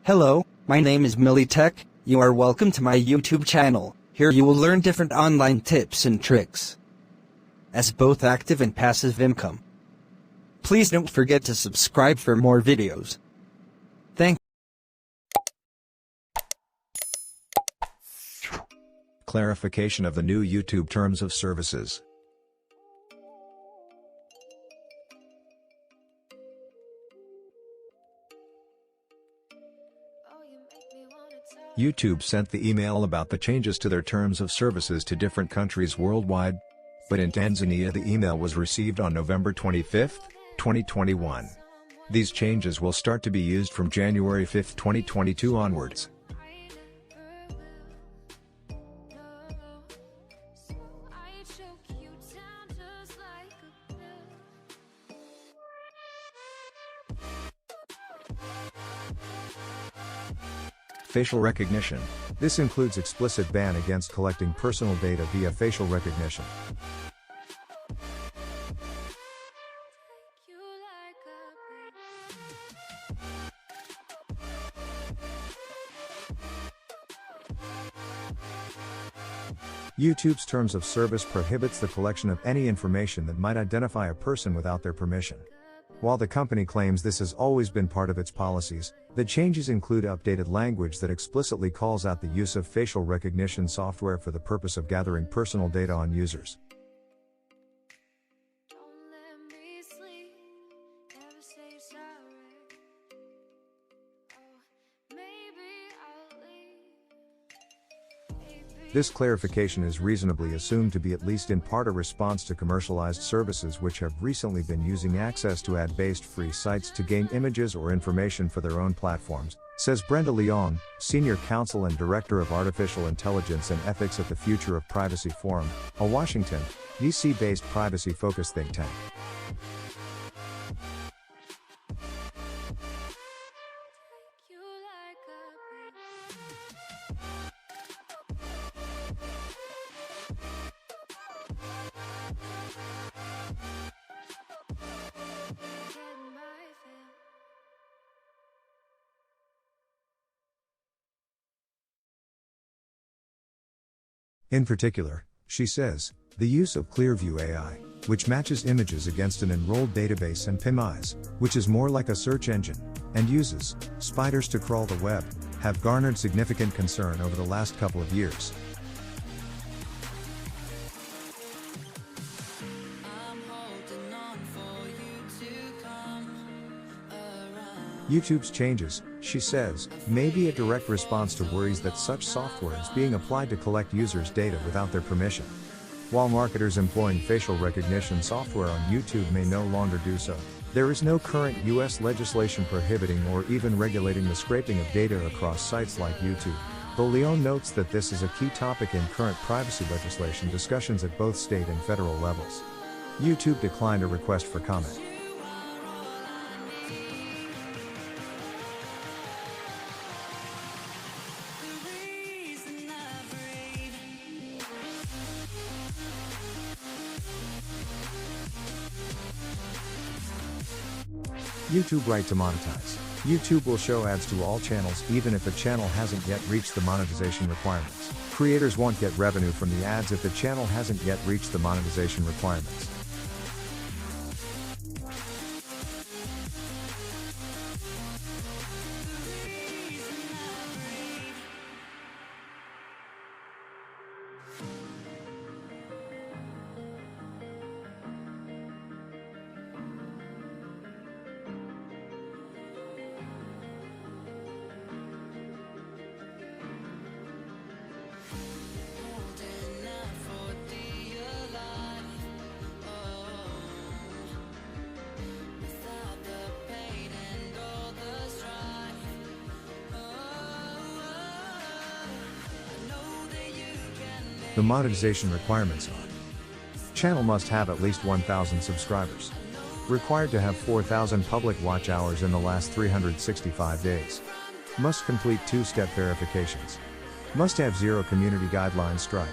Hello, my name is Militech. You are welcome to my YouTube channel. Here you will learn different online tips and tricks as both active and passive income. Please don't forget to subscribe for more videos. Thank Clarification of the new YouTube terms of services. YouTube sent the email about the changes to their terms of services to different countries worldwide. But in Tanzania the email was received on November 25, 2021. These changes will start to be used from January 5, 2022 onwards. Facial recognition. This includes explicit ban against collecting personal data via facial recognition. YouTube's terms of service prohibits the collection of any information that might identify a person without their permission. While the company claims this has always been part of its policies, the changes include updated language that explicitly calls out the use of facial recognition software for the purpose of gathering personal data on users. This clarification is reasonably assumed to be at least in part a response to commercialized services which have recently been using access to ad-based free sites to gain images or information for their own platforms, says Brenda Leong, Senior Counsel and Director of Artificial Intelligence and Ethics at the Future of Privacy Forum, a Washington, D.C.-based privacy-focused think tank. In particular, she says, the use of Clearview AI, which matches images against an enrolled database, and PimEyes, which is more like a search engine, and uses spiders to crawl the web, have garnered significant concern over the last couple of years. YouTube's changes, she says, may be a direct response to worries that such software is being applied to collect users' data without their permission. While marketers employing facial recognition software on YouTube may no longer do so, there is no current U.S. legislation prohibiting or even regulating the scraping of data across sites like YouTube. Though Leon notes that this is a key topic in current privacy legislation discussions at both state and federal levels. YouTube declined a request for comment. YouTube right to monetize. YouTube will show ads to all channels even if a channel hasn't yet reached the monetization requirements. Creators won't get revenue from the ads if the channel hasn't yet reached the monetization requirements. The monetization requirements are: channel must have at least 1,000 subscribers. Required to have 4,000 public watch hours in the last 365 days. Must complete 2-step verifications. Must have 0 community guidelines strike.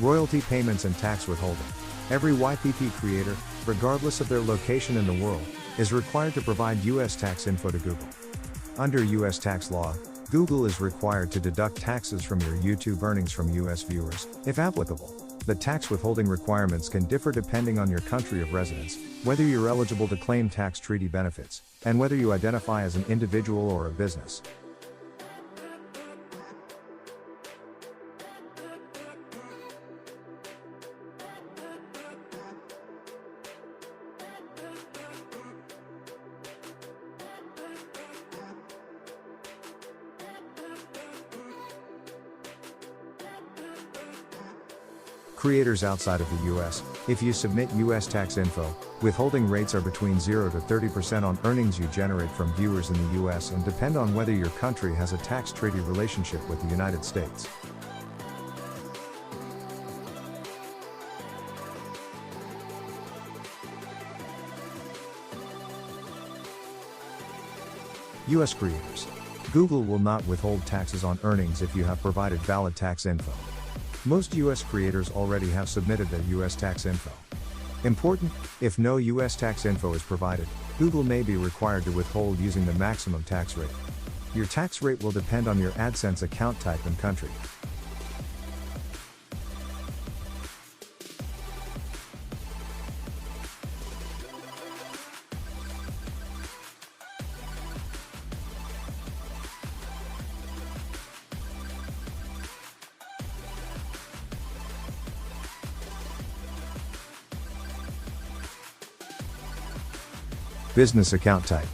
Royalty payments and tax withholding. Every YPP creator, regardless of their location in the world, is required to provide US tax info to Google. Under US tax law, Google is required to deduct taxes from your YouTube earnings from US viewers, if applicable. The tax withholding requirements can differ depending on your country of residence, whether you're eligible to claim tax treaty benefits, and whether you identify as an individual or a business. Creators outside of the US, if you submit US tax info, withholding rates are between 0 to 30% on earnings you generate from viewers in the US and depend on whether your country has a tax treaty relationship with the United States. US creators. Google will not withhold taxes on earnings if you have provided valid tax info. Most US creators already have submitted their US tax info. Important, if no US tax info is provided, Google may be required to withhold using the maximum tax rate. Your tax rate will depend on your AdSense account type and country. Business account type.